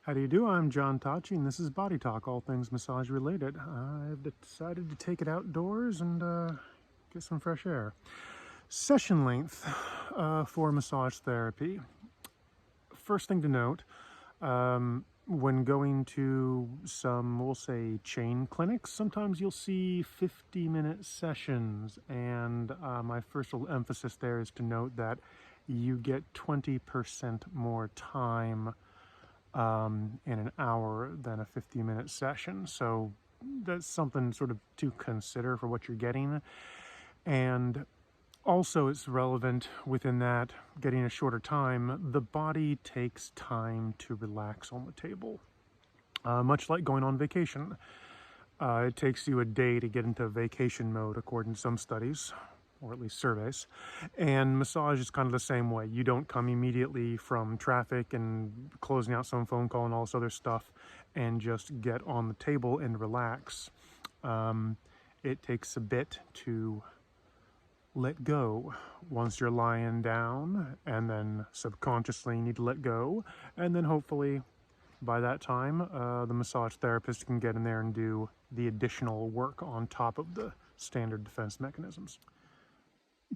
How do you do? I'm John Tacchi, and this is Body Talk, all things massage related. I've decided to take it outdoors and get some fresh air. Session length for massage therapy. First thing to note, when going to some, we'll say, chain clinics, sometimes you'll see 50-minute sessions, and my first little emphasis there is to note that you get 20% more time in an hour than a 50-minute session. So that's something sort of to consider for what you're getting. And also it's relevant within that, getting a shorter time, the body takes time to relax on the table. Much like going on vacation. It takes you a day to get into vacation mode, according to some studies, or at least surveys. And massage is kind of the same way. You don't come immediately from traffic and closing out some phone call and all this other stuff and just get on the table and relax. It takes a bit to let go once you're lying down, and then subconsciously you need to let go, and then hopefully by that time the massage therapist can get in there and do the additional work on top of the standard defense mechanisms.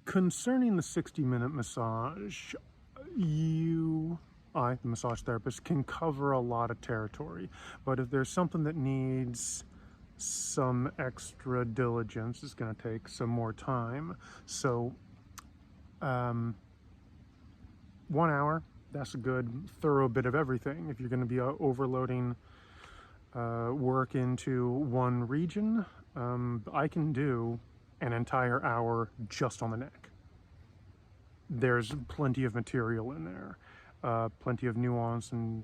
Concerning the 60-minute massage, the massage therapist, can cover a lot of territory. But if there's something that needs some extra diligence, it's going to take some more time. So 1 hour, that's a good thorough bit of everything. If you're going to be overloading work into one region, I can do an entire hour just on the neck. There's plenty of material in there, plenty of nuance, and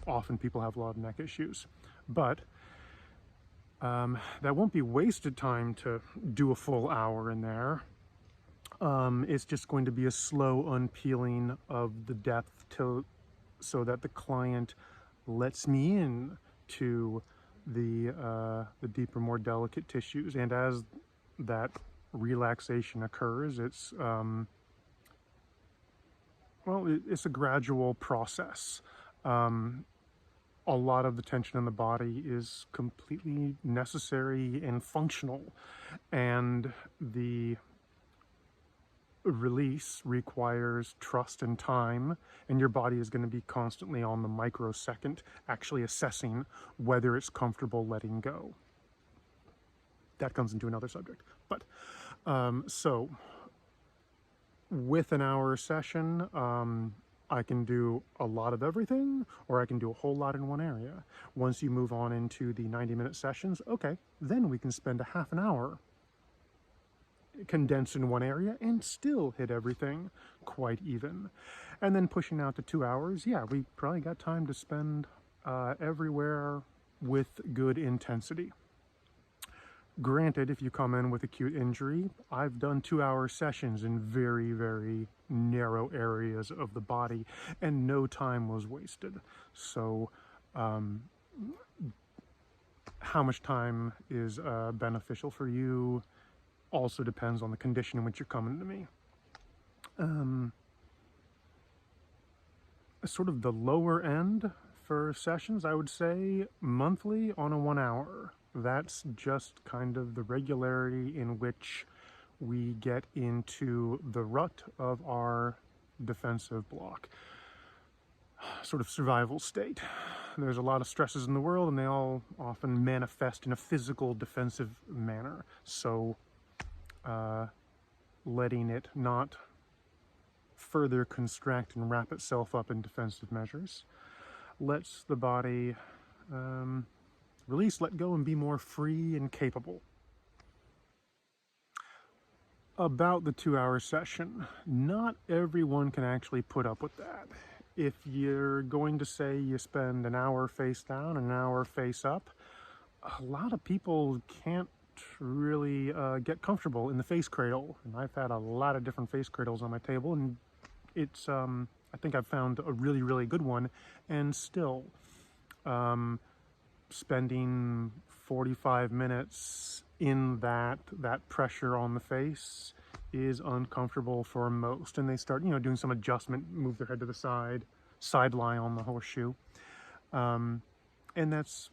often people have a lot of neck issues. But that won't be wasted time to do a full hour in there. It's just going to be a slow unpeeling of the depth so that the client lets me in to the deeper, more delicate tissues. And as that relaxation occurs, it's it's a gradual process. A lot of the tension in the body is completely necessary and functional, and the release requires trust and time, and your body is going to be constantly on the microsecond actually assessing whether it's comfortable letting go. That comes into another subject. But so with an hour session, I can do a lot of everything, or I can do a whole lot in one area. Once you move on into the 90-minute sessions, okay, then we can spend a half an hour condensed in one area and still hit everything quite even. And then pushing out to 2 hours, yeah, we probably got time to spend everywhere with good intensity. Granted, if you come in with acute injury, I've done 2-hour sessions in very, very narrow areas of the body, and no time was wasted. So how much time is beneficial for you also depends on the condition in which you're coming to me. Sort of the lower end for sessions, I would say monthly on a 1 hour. That's just kind of the regularity in which we get into the rut of our defensive block, sort of survival state. There's a lot of stresses in the world, and they all often manifest in a physical defensive manner. So letting it not further constrict and wrap itself up in defensive measures lets the body release, let go, and be more free and capable. About the 2-hour session, not everyone can actually put up with that. If you're going to say you spend an hour face down and an hour face up, a lot of people can't really get comfortable in the face cradle. And I've had a lot of different face cradles on my table, and it's I think I've found a really, really good one. And still spending 45 minutes in that pressure on the face is uncomfortable for most, and they start doing some adjustment, move their head to the side lie on the horseshoe. And that's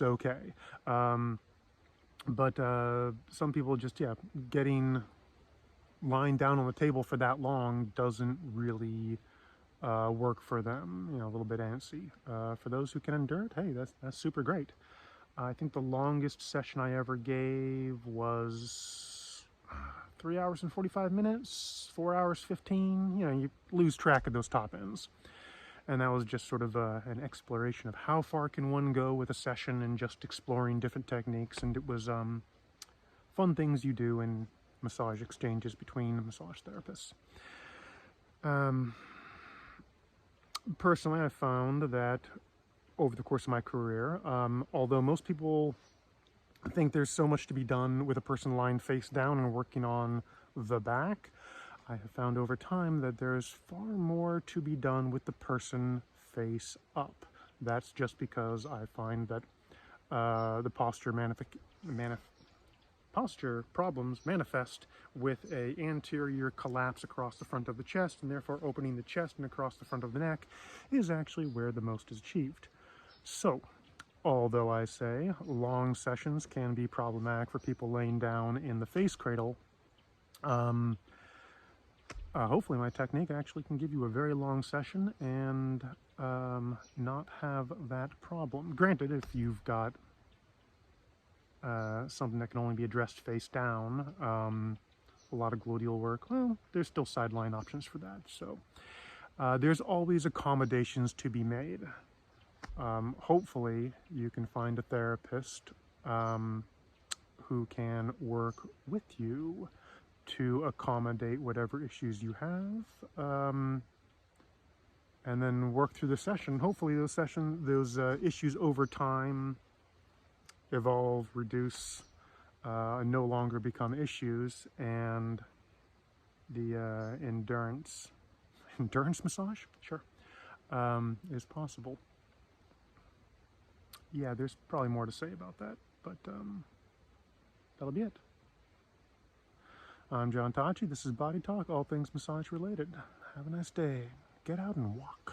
okay. But some people just, yeah, getting lying down on the table for that long doesn't really work for them. You know, a little bit antsy. For those who can endure it, hey, that's super great. I think the longest session I ever gave was 3 hours and 45 minutes, 4 hours 15. You know, you lose track of those top ends. And that was just sort of an exploration of how far can one go with a session and just exploring different techniques. And it was fun things you do in massage exchanges between massage therapists. Personally, I found that over the course of my career, although most people think there's so much to be done with a person lying face down and working on the back, I have found over time that there's far more to be done with the person face up. That's just because I find that the posture problems manifest with a anterior collapse across the front of the chest, and therefore opening the chest and across the front of the neck is actually where the most is achieved. So, although I say long sessions can be problematic for people laying down in the face cradle, hopefully my technique actually can give you a very long session and not have that problem. Granted, if you've got something that can only be addressed face down, a lot of gluteal work, well, there's still sideline options for that. So there's always accommodations to be made. Hopefully you can find a therapist who can work with you to accommodate whatever issues you have, and then work through the session. Hopefully those issues over time evolve, reduce, no longer become issues, and the endurance massage, sure, is possible. Yeah, there's probably more to say about that, but that'll be it. I'm John Tacchi. This is Body Talk, all things massage related. Have a nice day. Get out and walk.